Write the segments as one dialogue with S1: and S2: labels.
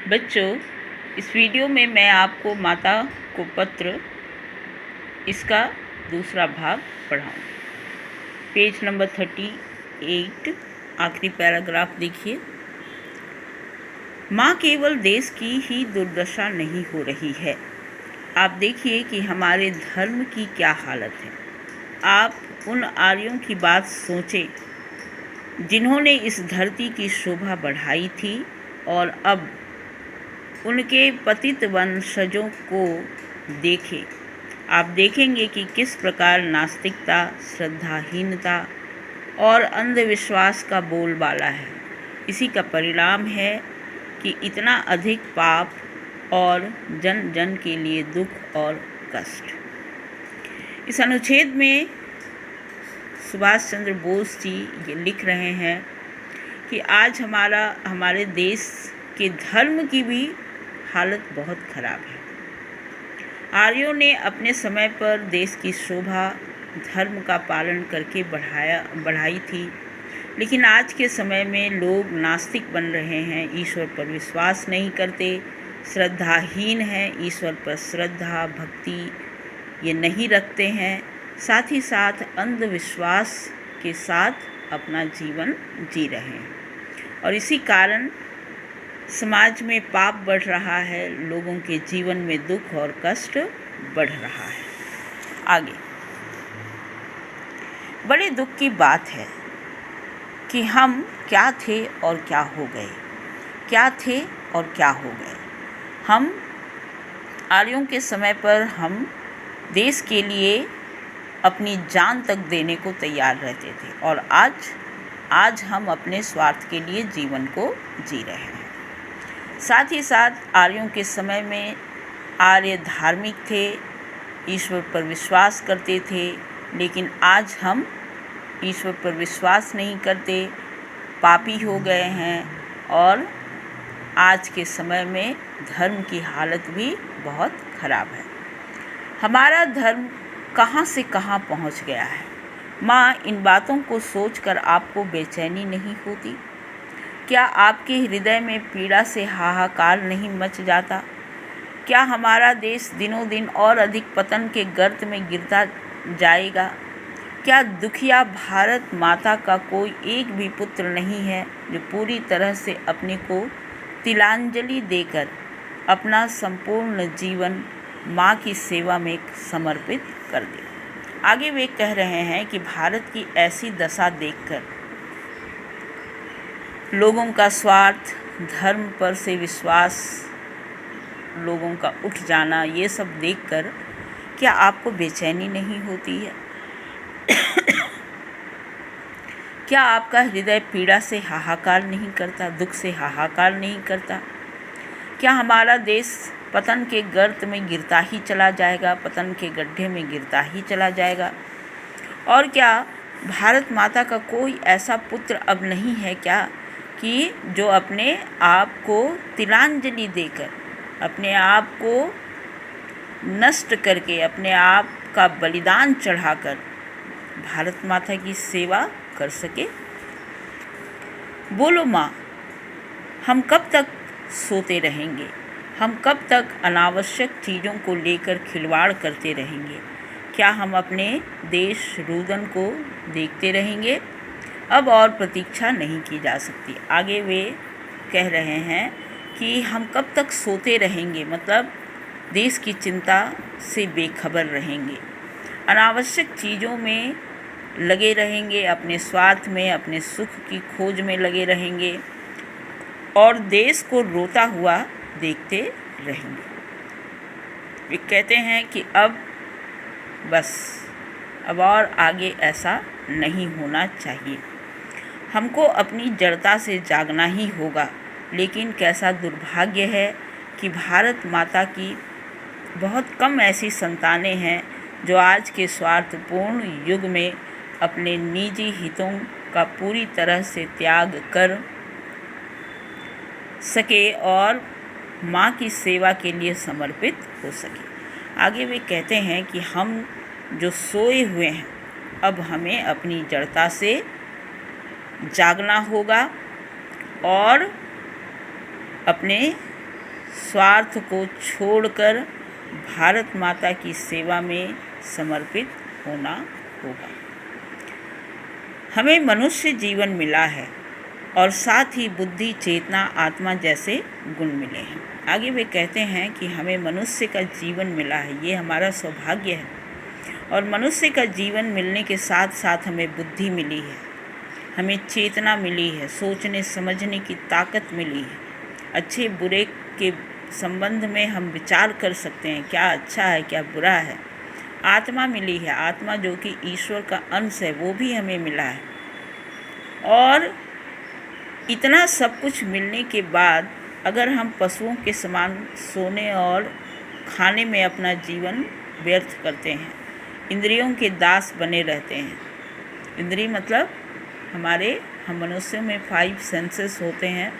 S1: बच्चों, इस वीडियो में मैं आपको माता को पत्र इसका दूसरा भाग पढ़ाऊँगी। पेज नंबर 38 आखिरी पैराग्राफ देखिए। माँ केवल देश की ही दुर्दशा नहीं हो रही है, आप देखिए कि हमारे धर्म की क्या हालत है। आप उन आर्यों की बात सोचें जिन्होंने इस धरती की शोभा बढ़ाई थी और अब उनके पतित वंशजों को देखें। आप देखेंगे कि किस प्रकार नास्तिकता, श्रद्धाहीनता और अंधविश्वास का बोलबाला है। इसी का परिणाम है कि इतना अधिक पाप और जन जन के लिए दुख और कष्ट। इस अनुच्छेद में सुभाष चंद्र बोस जी ये लिख रहे हैं कि आज हमारे देश के धर्म की भी हालत बहुत खराब है। आर्यों ने अपने समय पर देश की शोभा धर्म का पालन करके बढ़ाई थी, लेकिन आज के समय में लोग नास्तिक बन रहे हैं, ईश्वर पर विश्वास नहीं करते, श्रद्धाहीन हैं, ईश्वर पर श्रद्धा भक्ति ये नहीं रखते हैं, साथ ही साथ अंधविश्वास के साथ अपना जीवन जी रहे हैं और इसी कारण समाज में पाप बढ़ रहा है, लोगों के जीवन में दुख और कष्ट बढ़ रहा है। आगे बड़े दुख की बात है कि हम क्या थे और क्या हो गए, क्या थे और क्या हो गए। हम आर्यों के समय पर हम देश के लिए अपनी जान तक देने को तैयार रहते थे और आज हम अपने स्वार्थ के लिए जीवन को जी रहे हैं। साथ ही साथ आर्यों के समय में आर्य धार्मिक थे, ईश्वर पर विश्वास करते थे, लेकिन आज हम ईश्वर पर विश्वास नहीं करते, पापी हो गए हैं और आज के समय में धर्म की हालत भी बहुत खराब है। हमारा धर्म कहाँ से कहाँ पहुँच गया है। माँ, इन बातों को सोचकर आपको बेचैनी नहीं होती? क्या आपके हृदय में पीड़ा से हाहाकार नहीं मच जाता? क्या हमारा देश दिनों दिन और अधिक पतन के गर्त में गिरता जाएगा? क्या दुखिया भारत माता का कोई एक भी पुत्र नहीं है जो पूरी तरह से अपने को तिलांजलि देकर अपना संपूर्ण जीवन माँ की सेवा में समर्पित कर दे? आगे वे कह रहे हैं कि भारत की ऐसी दशा देखकर लोगों का स्वार्थ, धर्म पर से विश्वास, लोगों का उठ जाना, ये सब देखकर क्या आपको बेचैनी नहीं होती है? क्या आपका हृदय पीड़ा से हाहाकार नहीं करता, दुख से हाहाकार नहीं करता? क्या हमारा देश पतन के गर्त में गिरता ही चला जाएगा, पतन के गड्ढे में गिरता ही चला जाएगा? और क्या भारत माता का कोई ऐसा पुत्र अब नहीं है क्या कि जो अपने आप को तिलांजलि देकर, अपने आप को नष्ट करके, अपने आप का बलिदान चढ़ाकर भारत माता की सेवा कर सके? बोलो माँ, हम कब तक सोते रहेंगे? हम कब तक अनावश्यक चीज़ों को लेकर खिलवाड़ करते रहेंगे? क्या हम अपने देश रुदन को देखते रहेंगे? अब और प्रतीक्षा नहीं की जा सकती। आगे वे कह रहे हैं कि हम कब तक सोते रहेंगे, मतलब देश की चिंता से बेखबर रहेंगे, अनावश्यक चीज़ों में लगे रहेंगे, अपने स्वार्थ में, अपने सुख की खोज में लगे रहेंगे और देश को रोता हुआ देखते रहेंगे। वे कहते हैं कि अब बस, अब और आगे ऐसा नहीं होना चाहिए। हमको अपनी जड़ता से जागना ही होगा। लेकिन कैसा दुर्भाग्य है कि भारत माता की बहुत कम ऐसी संतानें हैं जो आज के स्वार्थपूर्ण युग में अपने निजी हितों का पूरी तरह से त्याग कर सके और माँ की सेवा के लिए समर्पित हो सके। आगे वे कहते हैं कि हम जो सोए हुए हैं, अब हमें अपनी जड़ता से जागना होगा और अपने स्वार्थ को छोड़कर भारत माता की सेवा में समर्पित होना होगा। हमें मनुष्य जीवन मिला है और साथ ही बुद्धि, चेतना, आत्मा जैसे गुण मिले हैं। आगे वे कहते हैं कि हमें मनुष्य का जीवन मिला है, ये हमारा सौभाग्य है। और मनुष्य का जीवन मिलने के साथ साथ हमें बुद्धि मिली है, हमें चेतना मिली है, सोचने समझने की ताकत मिली है। अच्छे बुरे के संबंध में हम विचार कर सकते हैं, क्या अच्छा है क्या बुरा है। आत्मा मिली है, आत्मा जो कि ईश्वर का अंश है, वो भी हमें मिला है। और इतना सब कुछ मिलने के बाद अगर हम पशुओं के समान सोने और खाने में अपना जीवन व्यर्थ करते हैं, इंद्रियों के दास बने रहते हैं। इंद्रिय मतलब हम मनुष्यों में 5 सेंसेस होते हैं,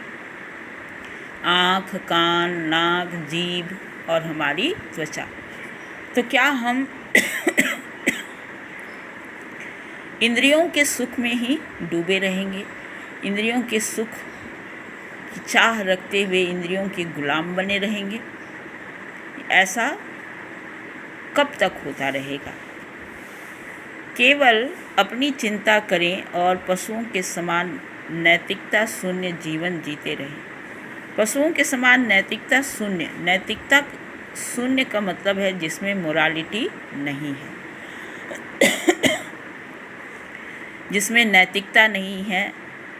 S1: आँख, कान, नाक, जीभ और हमारी त्वचा। तो क्या हम इंद्रियों के सुख में ही डूबे रहेंगे? इंद्रियों के सुख की चाह रखते हुए इंद्रियों के गुलाम बने रहेंगे? ऐसा कब तक होता रहेगा? केवल अपनी चिंता करें और पशुओं के समान नैतिकता शून्य जीवन जीते रहें। पशुओं के समान नैतिकता शून्य का मतलब है जिसमें मोरालिटी नहीं है, जिसमें नैतिकता नहीं है,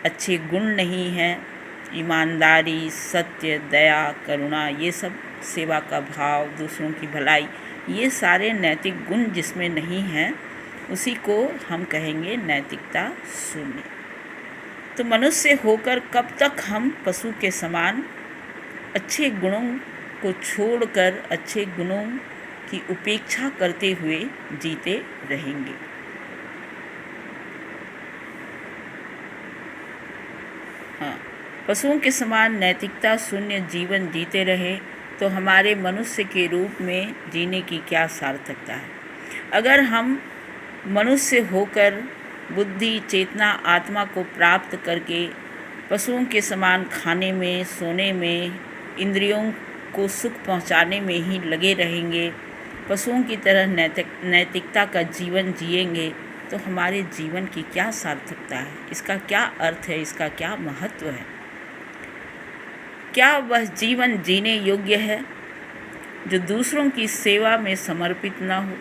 S1: अच्छे गुण नहीं हैं, ईमानदारी, सत्य, दया, करुणा, ये सब, सेवा का भाव, दूसरों की भलाई, ये सारे नैतिक गुण जिसमें नहीं हैं, उसी को हम कहेंगे नैतिकता शून्य। तो मनुष्य होकर कब तक हम पशु के समान अच्छे गुणों को छोड़कर अच्छे गुणों की उपेक्षा करते हुए जीते रहेंगे? हाँ, पशुओं के समान नैतिकता शून्य जीवन जीते रहे तो हमारे मनुष्य के रूप में जीने की क्या सार्थकता है? अगर हम मनुष्य होकर बुद्धि, चेतना, आत्मा को प्राप्त करके पशुओं के समान खाने में, सोने में, इंद्रियों को सुख पहुंचाने में ही लगे रहेंगे, पशुओं की तरह नैतिकता का जीवन जिएंगे, तो हमारे जीवन की क्या सार्थकता है? इसका क्या अर्थ है? इसका क्या महत्व है? क्या वह जीवन जीने योग्य है जो दूसरों की सेवा में समर्पित न हो?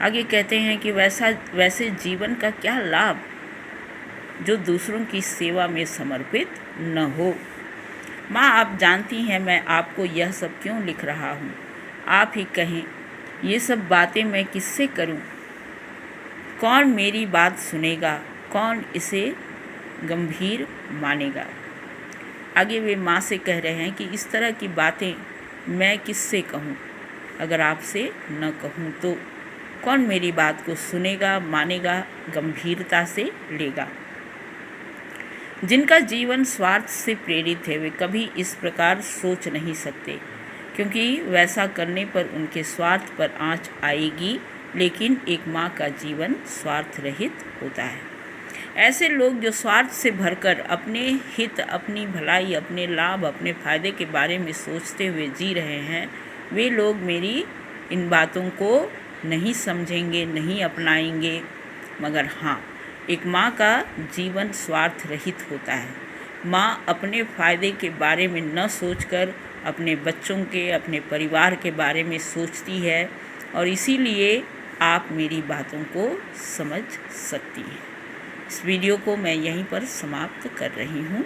S1: आगे कहते हैं कि वैसे जीवन का क्या लाभ जो दूसरों की सेवा में समर्पित न हो। माँ, आप जानती हैं मैं आपको यह सब क्यों लिख रहा हूँ। आप ही कहें, ये सब बातें मैं किससे करूँ? कौन मेरी बात सुनेगा? कौन इसे गंभीर मानेगा? आगे वे माँ से कह रहे हैं कि इस तरह की बातें मैं किससे कहूँ? अगर आपसे न कहूँ तो कौन मेरी बात को सुनेगा, मानेगा, गंभीरता से लेगा? जिनका जीवन स्वार्थ से प्रेरित है वे कभी इस प्रकार सोच नहीं सकते, क्योंकि वैसा करने पर उनके स्वार्थ पर आँच आएगी। लेकिन एक माँ का जीवन स्वार्थ रहित होता है। ऐसे लोग जो स्वार्थ से भरकर अपने हित, अपनी भलाई, अपने लाभ, अपने फायदे के बारे में सोचते हुए जी रहे हैं, वे लोग मेरी इन बातों को नहीं समझेंगे, नहीं अपनाएंगे। मगर हाँ, एक माँ का जीवन स्वार्थ रहित होता है। माँ अपने फ़ायदे के बारे में न सोचकर अपने बच्चों के, अपने परिवार के बारे में सोचती है, और इसीलिए आप मेरी बातों को समझ सकती हैं। इस वीडियो को मैं यहीं पर समाप्त कर रही हूँ।